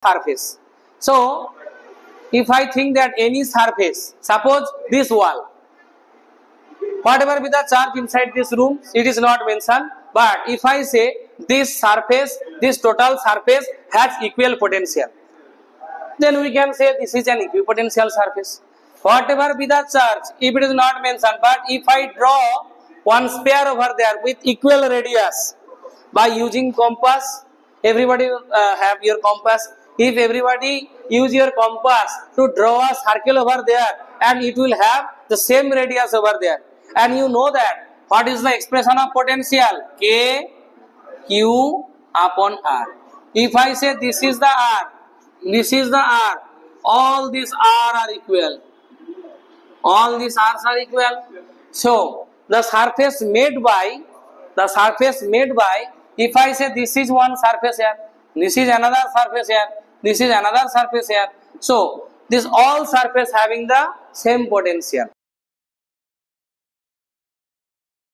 surface. So if I think that any surface, suppose this wall, whatever be the charge inside this room, it is not mentioned. But if I say this surface, this total surface has equal potential, then we can say this is an equipotential surface. Whatever be the charge, if it is not mentioned, but if I draw one sphere over there with equal radius by using compass, everybody have your compass. If everybody use your compass to draw a circle over there, and it will have the same radius over there, and you know that what is the expression of potential? K Q upon R. If I say this is the R, this is the R, all these R are equal. All these R's are equal. So the surface made by, if I say this is one surface here, this is another surface here, this is another surface here. So this all surface having the same potential.